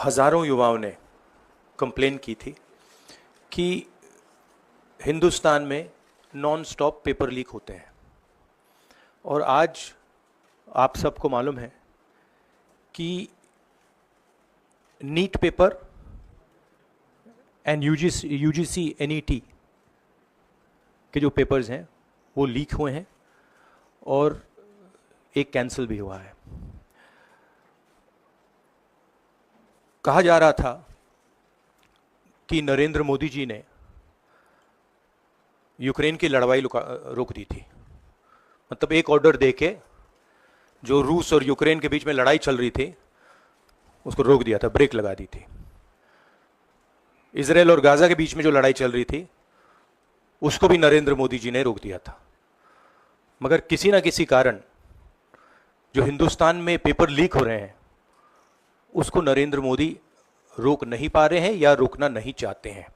हज़ारों युवाओं ने कंप्लेन की थी कि हिंदुस्तान में नॉन स्टॉप पेपर लीक होते हैं। और आज आप सबको मालूम है कि NEET paper and UGC NET के जो पेपर्स हैं वो लीक हुए हैं और एक कैंसिल भी हुआ है। कहा जा रहा था कि नरेंद्र मोदी जी ने यूक्रेन की लड़ाई रोक दी थी। मतलब एक ऑर्डर देके जो रूस और यूक्रेन के बीच में लड़ाई चल रही थी उसको रोक दिया था, ब्रेक लगा दी थी। इजराइल और गाजा के बीच में जो लड़ाई चल रही थी उसको भी नरेंद्र मोदी जी ने रोक दिया था। मगर किसी ना किसी कारण जो हिंदुस्तान में पेपर लीक हो रहे हैं उसको नरेंद्र मोदी रोक नहीं पा रहे हैं या रोकना नहीं चाहते हैं।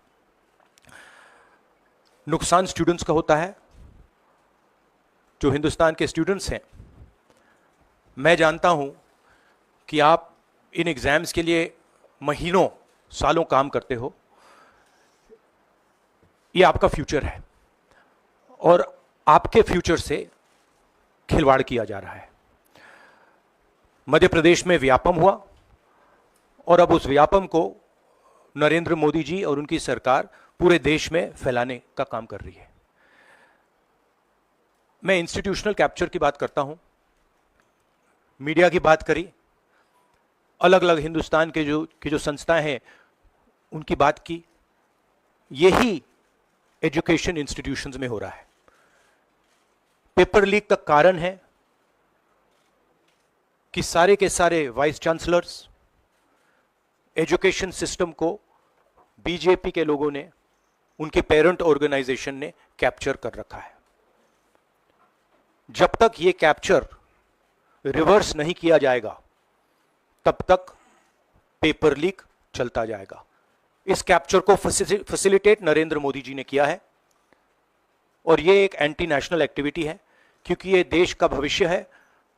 नुकसान स्टूडेंट्स का होता है, जो हिंदुस्तान के स्टूडेंट्स हैं। मैं जानता हूं कि आप इन एग्जाम्स के लिए महीनों सालों काम करते हो। ये आपका फ्यूचर है और आपके फ्यूचर से खिलवाड़ किया जा रहा है। मध्य प्रदेश में व्यापम हुआ और अब उस व्यापम को नरेंद्र मोदी जी और उनकी सरकार पूरे देश में फैलाने का काम कर रही है। मैं इंस्टीट्यूशनल कैप्चर की बात करता हूं, मीडिया की बात करी, अलग अलग हिंदुस्तान के जो संस्थाएं हैं उनकी बात की। यही एजुकेशन इंस्टीट्यूशंस में हो रहा है। पेपर लीक का कारण है कि सारे के सारे वाइस चांसलर्स, एजुकेशन सिस्टम को बीजेपी के लोगों ने, उनके पेरेंट ऑर्गेनाइजेशन ने कैप्चर कर रखा है। जब तक ये कैप्चर रिवर्स नहीं किया जाएगा तब तक पेपर लीक चलता जाएगा। इस कैप्चर को फैसिलिटेट नरेंद्र मोदी जी ने किया है और ये एक एंटी नेशनल एक्टिविटी है, क्योंकि ये देश का भविष्य है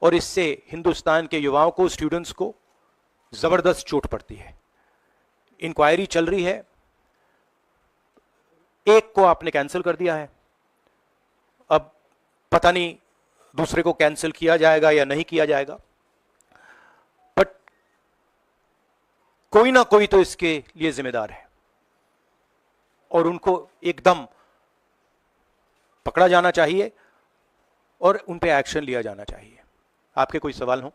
और इससे हिंदुस्तान के युवाओं को, स्टूडेंट्स को जबरदस्त चोट पड़ती है। इंक्वायरी चल रही है, एक को आपने कैंसिल कर दिया है, अब पता नहीं दूसरे को कैंसिल किया जाएगा या नहीं किया जाएगा, बट कोई ना कोई तो इसके लिए जिम्मेदार है और उनको एकदम पकड़ा जाना चाहिए और उन पे एक्शन लिया जाना चाहिए। आपके कोई सवाल हो?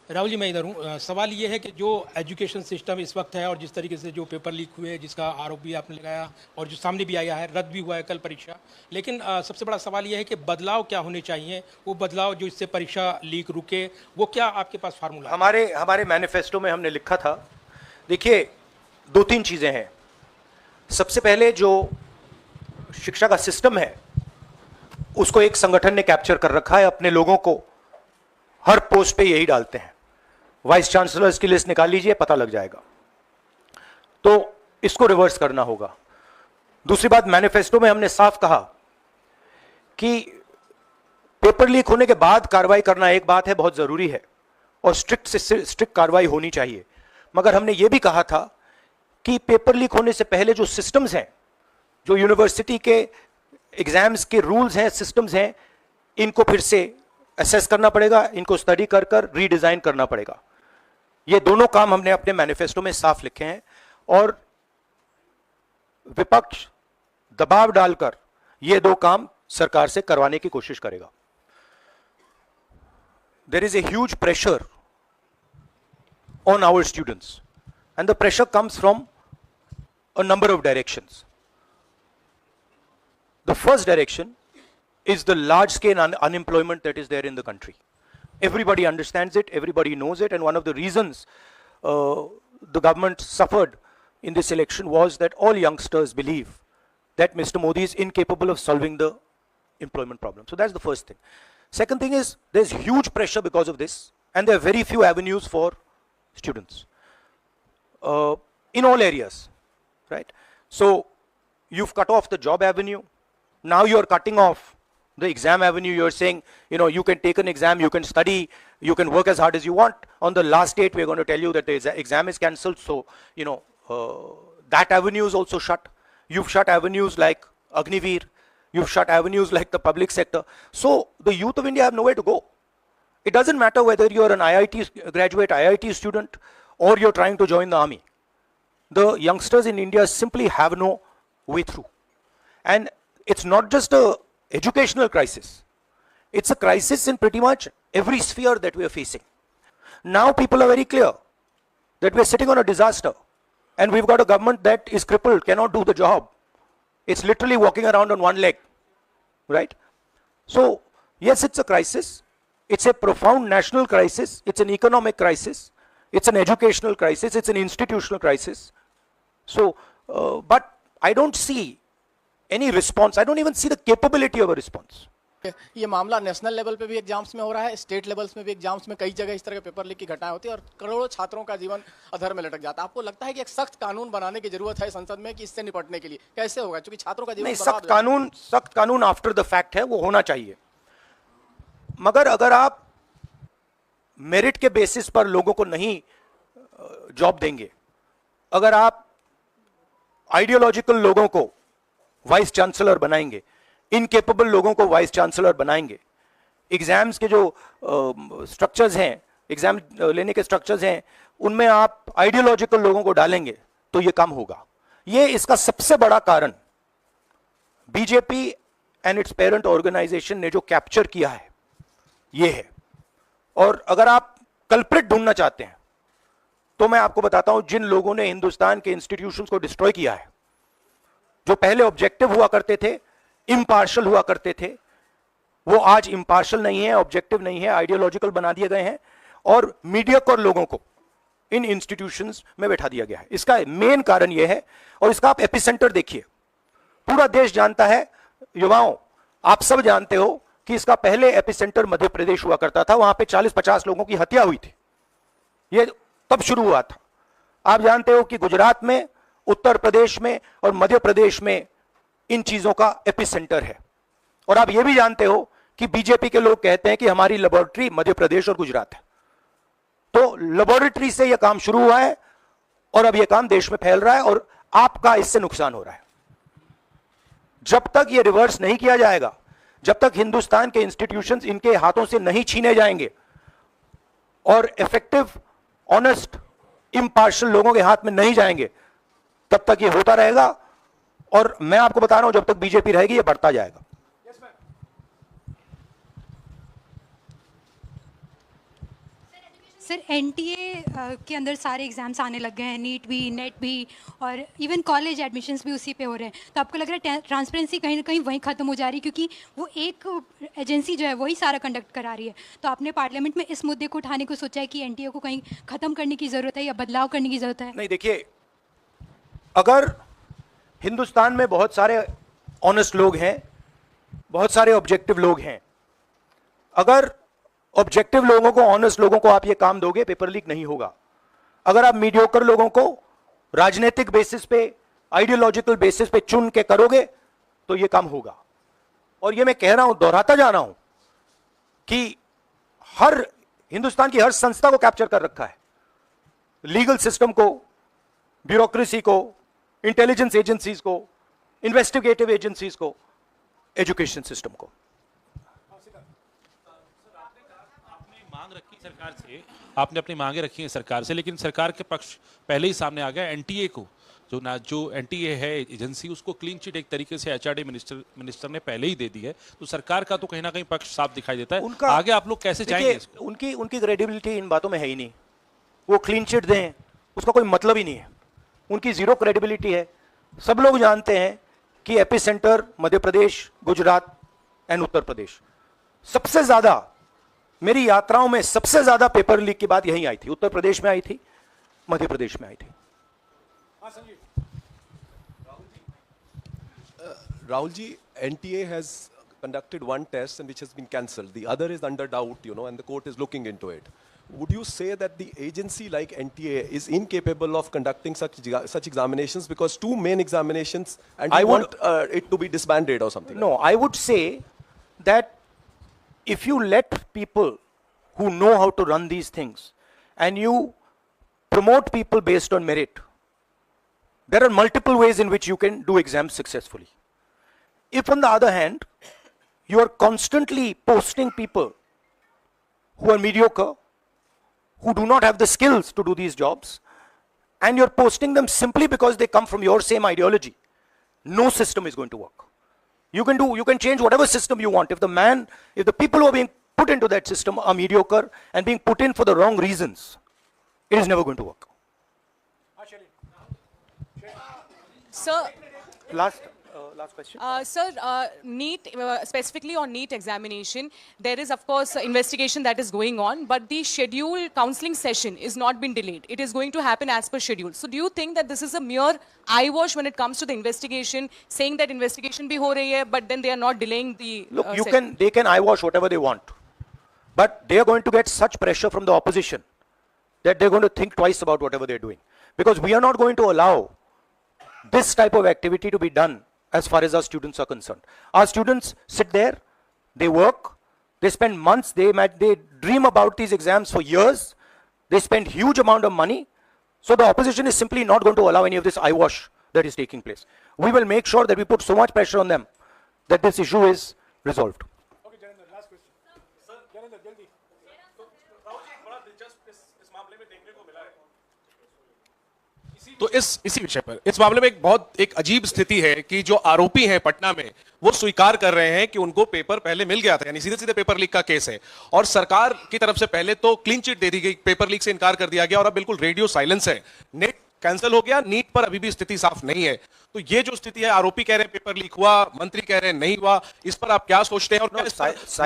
राहुल जी, मैं इधर हूँ। सवाल ये है कि जो एजुकेशन सिस्टम इस वक्त है और जिस तरीके से जो पेपर लीक हुए, जिसका आरोप भी आपने लगाया और जो सामने भी आया है, रद्द भी हुआ है कल परीक्षा, लेकिन सबसे बड़ा सवाल ये है कि बदलाव क्या होने चाहिए, वो बदलाव जो इससे परीक्षा लीक रुके, वो क्या आपके पास फार्मूला? हमारे मैनिफेस्टो में हमने लिखा था, देखिए 2-3 चीजें हैं। सबसे पहले जो शिक्षा का सिस्टम है उसको एक संगठन ने कैप्चर कर रखा है, अपने लोगों को हर पोस्ट पे यही डालते हैं। वाइस चांसलर्स की लिस्ट निकाल लीजिए, पता लग जाएगा। तो इसको रिवर्स करना होगा। दूसरी बात, मैनिफेस्टो में हमने साफ कहा कि पेपर लीक होने के बाद कार्रवाई करना एक बात है, बहुत जरूरी है और स्ट्रिक्ट कार्रवाई होनी चाहिए, मगर हमने यह भी कहा था कि पेपर लीक होने से पहले जो सिस्टम्स हैं, जो यूनिवर्सिटी के एग्जाम्स के रूल्स हैं, सिस्टम्स हैं, इनको फिर से असेस करना पड़ेगा, इनको स्टडी कर कर रीडिजाइन करना पड़ेगा। ये दोनों काम हमने अपने मैनिफेस्टो में साफ लिखे हैं और विपक्ष दबाव डालकर ये दो काम सरकार से करवाने की कोशिश करेगा। There is a huge pressure on our students and the pressure comes from a number of directions. The first direction is the large scale unemployment that is there in the country. Everybody understands it, everybody knows it, and one of the reasons the government suffered in this election was that all youngsters believe that Mr. Modi is incapable of solving the employment problem. So that's the first thing. Second thing is there's huge pressure because of this, and there are very few avenues for students in all areas, right? So you've cut off the job avenue. Now you're cutting off The exam avenue, you're saying, you can take an exam, you can study, you can work as hard as you want. On the last date, we're going to tell you that the exam is cancelled. So, that avenue is also shut. You've shut avenues like Agniveer. You've shut avenues like the public sector. So, the youth of India have nowhere to go. It doesn't matter whether you're an IIT graduate, IIT student, or you're trying to join the army. The youngsters in India simply have no way through. And it's not just a educational crisis. It's a crisis in pretty much every sphere that we are facing. Now people are very clear that we're sitting on a disaster and we've got a government that is crippled, cannot do the job. It's literally walking around on one leg, right? So, yes, it's a crisis. It's a profound national crisis. It's an economic crisis. It's an educational crisis. It's an institutional crisis. So, but I don't see any response. I don't even see the capability of a response. ये मामला national level पे भी exams में हो रहा है, state levels में भी एग्जाम्स में कई जगह इस तरह के पेपर लीक की घटनाएं होती है और करोड़ों छात्रों का जीवन अधर में लटक जाता है। आपको लगता है कि एक सख्त कानून बनाने की जरूरत है संसद में कि इससे निपटने के लिए? कैसे होगा, क्योंकि छात्रों का जीवन नहीं, बर्बाद हो जाता है। सख्त कानून आफ्टर द फैक्ट है, वो होना चाहिए। मगर अगर आप मेरिट के बेसिस पर लोगों को नहीं जॉब देंगे, अगर आप आइडियोलॉजिकल लोगों को वाइस चांसलर बनाएंगे, इनकेपेबल लोगों को वाइस चांसलर बनाएंगे, एग्जाम्स के जो स्ट्रक्चर्स हैं, एग्जाम लेने के स्ट्रक्चर्स हैं, उनमें आप आइडियोलॉजिकल लोगों को डालेंगे तो ये कम होगा। ये इसका सबसे बड़ा कारण BJP and its parent organisation ने जो कैप्चर किया है ये है। और अगर आप कल्प्रिट ढूंढना चाहते हैं तो मैं आपको बताता हूं, जिन लोगों ने हिंदुस्तान के इंस्टीट्यूशंस को डिस्ट्रॉय किया है, जो पहले ऑब्जेक्टिव हुआ करते थे, इम्पार्शल हुआ करते थे, वो आज इम्पार्शल नहीं है, ऑब्जेक्टिव नहीं है, आइडियोलॉजिकल बना दिए गए हैं और मीडियोकर लोगों को इन इंस्टीट्यूशंस में बैठा दिया गया है। इसका मेन कारण यह है, और इसका आप एपिसेंटर देखिए, पूरा देश जानता है, युवाओं आप सब जानते हो कि इसका पहले एपिसेंटर मध्य प्रदेश हुआ करता था, वहां पे 40-50 लोगों की हत्या हुई थी, ये तब शुरू हुआ था। आप जानते हो कि गुजरात में, उत्तर प्रदेश में और मध्य प्रदेश में इन चीजों का एपिसेंटर है। और आप ये भी जानते हो कि बीजेपी के लोग कहते हैं कि हमारी लेबोरेटरी मध्य प्रदेश और गुजरात है। तो लेबोरेटरी से यह काम शुरू हुआ है और अब यह काम देश में फैल रहा है और आपका इससे नुकसान हो रहा है। जब तक यह रिवर्स नहीं किया जाएगा, जब तक हिंदुस्तान के इंस्टीट्यूशंस इनके हाथों से नहीं छीने जाएंगे और इफेक्टिव, ऑनेस्ट, इम्पार्शियल लोगों के हाथ में नहीं जाएंगे, तब तक ये होता रहेगा। और मैं आपको बता रहा हूं, जब तक बीजेपी रहेगी ये बढ़ता जाएगा। सर, एनटीए के अंदर सारे एग्जाम्स आने लग गए हैं, नीट भी, नेट भी, और इवन कॉलेज एडमिशन्स भी उसी पे हो रहे हैं। तो आपको लग रहा है ट्रांसपेरेंसी कहीं ना कहीं वहीं ख़त्म हो जा रही है, क्योंकि वो एक एजेंसी जो है वही सारा कंडक्ट करा रही है। तो आपने पार्लियामेंट में इस मुद्दे को उठाने को सोचा है कि एनटीए को कहीं ख़त्म करने की ज़रूरत है या बदलाव करने की ज़रूरत है? नहीं, देखिए, अगर हिंदुस्तान में बहुत सारे ऑनेस्ट लोग हैं, बहुत सारे ऑब्जेक्टिव लोग हैं, अगर ऑब्जेक्टिव लोगों को, ऑनेस्ट लोगों को आप ये काम दोगे, पेपर लीक नहीं होगा। अगर आप मीडियोकर लोगों को राजनीतिक बेसिस पे, आइडियोलॉजिकल बेसिस पे चुन के करोगे तो ये काम होगा। और ये मैं कह रहा हूं, दोहराता जा रहा हूं कि हर हिंदुस्तान की हर संस्था को कैप्चर कर रखा है, लीगल सिस्टम को, ब्यूरोक्रेसी को, इंटेलिजेंस एजेंसीज को, इन्वेस्टिगेटिव एजेंसीज को, एजुकेशन सिस्टम को। आपने अपनी मांगे रखी हैं सरकार से, लेकिन सरकार के पक्ष पहले ही सामने आ गया। एनटीए को जो एनटीए है एजेंसी, उसको क्लीन चिट एक तरीके से एचआरडी मिनिस्टर ने पहले ही दे दी है। तो सरकार का तो कहीं ना कहीं पक्ष साफ दिखाई देता है। आगे आप लोग कैसे जाएंगे इसको? उनकी क्रेडिबिलिटी इन बातों में है ही नहीं। वो क्लीन चिट दें उसका कोई मतलब ही नहीं है, उनकी जीरो क्रेडिबिलिटी है। सब लोग जानते हैं कि एपिसेंटर मध्य प्रदेश, गुजरात एंड उत्तर प्रदेश। सबसे ज्यादा मेरी यात्राओं में सबसे ज्यादा पेपर लीक की बात यहीं आई थी, उत्तर प्रदेश में आई थी, मध्य प्रदेश में आई थी। Rahul ji, NTA has conducted one test and which has been cancelled. The other is under doubt, and the court is looking into it. Would you say that the agency like NTA is incapable of conducting such examinations, because two main examinations, and I want it to be disbanded or something? No, I would say that if you let people who know how to run these things and you promote people based on merit, there are multiple ways in which you can do exams successfully. If on the other hand, you are constantly posting people who are mediocre, who do not have the skills to do these jobs, and you're posting them simply because they come from your same ideology, no system is going to work. You can change whatever system you want. If the people who are being put into that system are mediocre and being put in for the wrong reasons, it is never going to work. Sir, Last question. Sir, NEET, specifically on NEET examination, there is of course investigation that is going on, but the scheduled counselling session is not been delayed. It is going to happen as per schedule. So do you think that this is a mere eyewash when it comes to the investigation, saying that investigation bhi ho rahi hai, but then they are not delaying the... Look, they can eyewash whatever they want, but they are going to get such pressure from the opposition that they're going to think twice about whatever they're doing. Because we are not going to allow this type of activity to be done as far as our students are concerned. Our students sit there, they work, they spend months, they dream about these exams for years, they spend huge amount of money. So the opposition is simply not going to allow any of this eyewash that is taking place. We will make sure that we put so much pressure on them that this issue is resolved. Okay, Janendra, last question. Sir, Janendra, jaldi. तो इसी विषय पर इस मामले में एक अजीब स्थिति है कि जो आरोपी हैं पटना में वो स्वीकार कर रहे हैं कि उनको पेपर पहले मिल गया था, यानी सीधे सीधे पेपर लीक का केस है और सरकार की तरफ से पहले तो क्लीन चिट दे दी गई, पेपर लीक से इनकार कर दिया गया और अब बिल्कुल रेडियो साइलेंस है। नेट कैंसिल हो गया, नीट पर अभी भी स्थिति साफ नहीं है। तो ये जो स्थिति है, आरोपी कह रहे हैं पेपर लीक हुआ, मंत्री कह रहे हैं नहीं हुआ, इस पर आप क्या सोचते हैं? और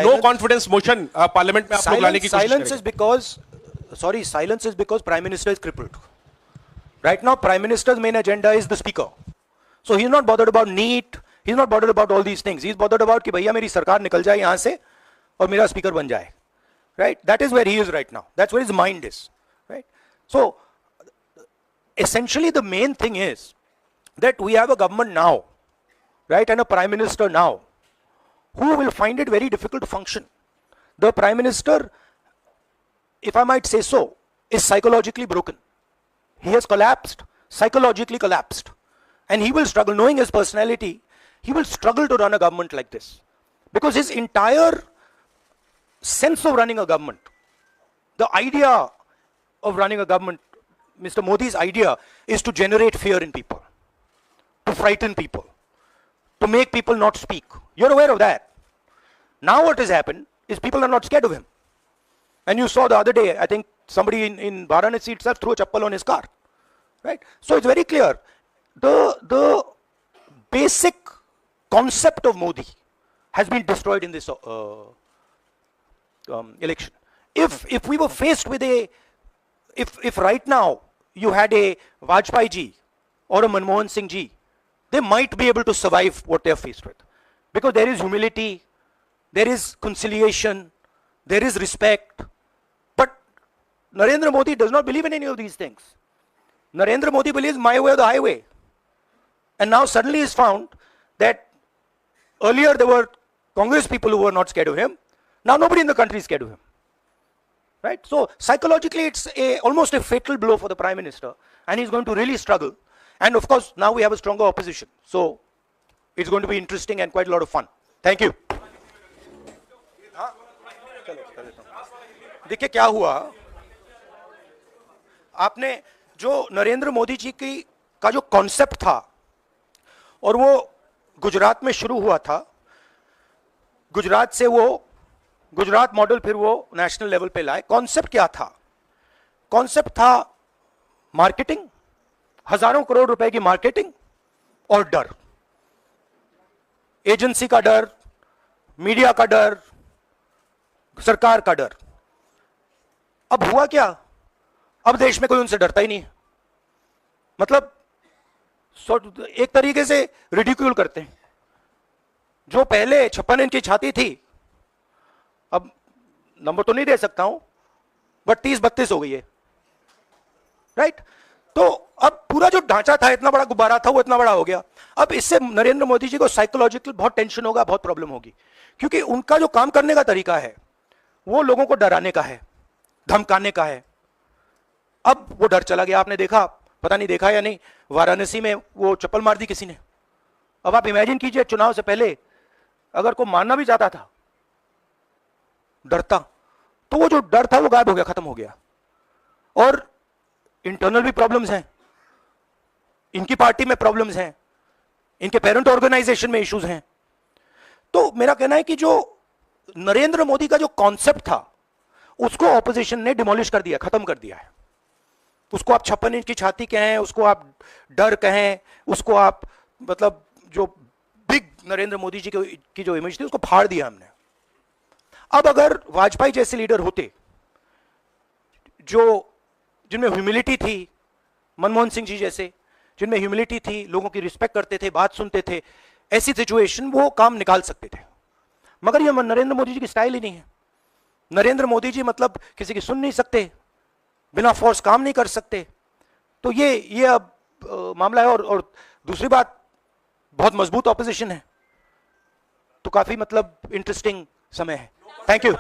नो कॉन्फिडेंस मोशन पार्लियामेंट में आप लोग लाने की कोशिश करेंगे? Silence is because Prime Minister is crippled. Right now, Prime Minister's main agenda is the speaker. So he's not bothered about NEET, he's not bothered about all these things. He's bothered about कि भैया मेरी सरकार निकल जाए यहाँ से और मेरा speaker बन जाए. Right? That is where he is right now. That's where his mind is. Right? So, essentially the main thing is that we have a government now, right, and a Prime Minister now, who will find it very difficult to function. The Prime Minister, if I might say so, is psychologically broken. He has collapsed, psychologically collapsed. And he will struggle, knowing his personality, he will struggle to run a government like this. Because his entire sense of running a government, the idea of running a government, Mr. Modi's idea is to generate fear in people, to frighten people, to make people not speak. You're aware of that. Now what has happened is people are not scared of him. And you saw the other day, I think somebody in Varanasi itself threw a chappal on his car. Right? So it's very clear. The basic concept of Modi has been destroyed in this election. If we were faced with if right now you had a Vajpayee ji or a Manmohan Singh ji, they might be able to survive what they are faced with. Because there is humility, there is conciliation, there is respect. But Narendra Modi does not believe in any of these things. Narendra Modi believes my way or the highway. And now suddenly he's found that earlier there were Congress people who were not scared of him. Now nobody in the country is scared of him. Right? So psychologically it's almost a fatal blow for the Prime Minister. And he's going to really struggle. And of course now we have a stronger opposition. So it's going to be interesting and quite a lot of fun. Thank you. देखिए क्या हुआ, आपने जो नरेंद्र मोदी जी का जो concept था और वो गुजरात में शुरू हुआ था, गुजरात से वो गुजरात मॉडल फिर वो नेशनल लेवल पे लाए। कॉन्सेप्ट क्या था? कॉन्सेप्ट था मार्केटिंग, हजारों करोड़ रुपए की मार्केटिंग और डर, एजेंसी का डर, मीडिया का डर, सरकार का डर। अब हुआ क्या? अब देश में कोई उनसे डरता ही नहीं है। मतलब एक तरीके से रिडिक्यूल करते हैं। जो पहले 56 इंच की छाती थी, अब नंबर तो नहीं दे सकता हूं, बट 30-32 हो गई है। राइट? तो अब पूरा जो ढांचा था, इतना बड़ा गुब्बारा था, वो इतना बड़ा हो गया। अब इससे नरेंद्र मोदी जी को साइकोलॉजिकल बहुत टेंशन होगा, बहुत प्रॉब्लम होगी। क्योंकि उनका जो काम करने का तरीका है वो लोगों को डराने का है, धमकाने का है। अब वो डर चला गया। आपने देखा, पता नहीं देखा या नहीं, वाराणसी में वो चप्पल मार दी किसी ने। अब आप इमेजिन कीजिए, चुनाव से पहले अगर कोई मारना भी चाहता था डरता, तो वो जो डर था वो गायब हो गया, खत्म हो गया। और इंटरनल भी प्रॉब्लम्स हैं, इनकी पार्टी में प्रॉब्लम्स हैं, इनके पेरेंट ऑर्गेनाइजेशन में इश्यूज हैं। तो मेरा कहना है कि जो नरेंद्र मोदी का जो कॉन्सेप्ट था उसको ऑपोजिशन ने डिमोलिश कर दिया, खत्म कर दिया है। उसको आप 56 इंच की छाती कहें, उसको आप डर कहें, उसको आप मतलब जो बिग नरेंद्र मोदी जी की जो इमेज थी उसको फाड़ दिया हमने। अब अगर वाजपेयी जैसे लीडर होते जो जिनमें ह्यूमिलिटी थी, मनमोहन सिंह जी जैसे जिनमें ह्यूमिलिटी थी, लोगों की रिस्पेक्ट करते थे, बात सुनते थे, ऐसी सिचुएशन वो काम निकाल सकते थे। मगर ये नरेंद्र मोदी जी की स्टाइल ही नहीं है। नरेंद्र मोदी जी मतलब किसी की सुन नहीं सकते, बिना फोर्स काम नहीं कर सकते। तो ये अब मामला है। और दूसरी बात, बहुत मजबूत ऑपोजिशन है, तो काफी मतलब इंटरेस्टिंग समय है। Thank you.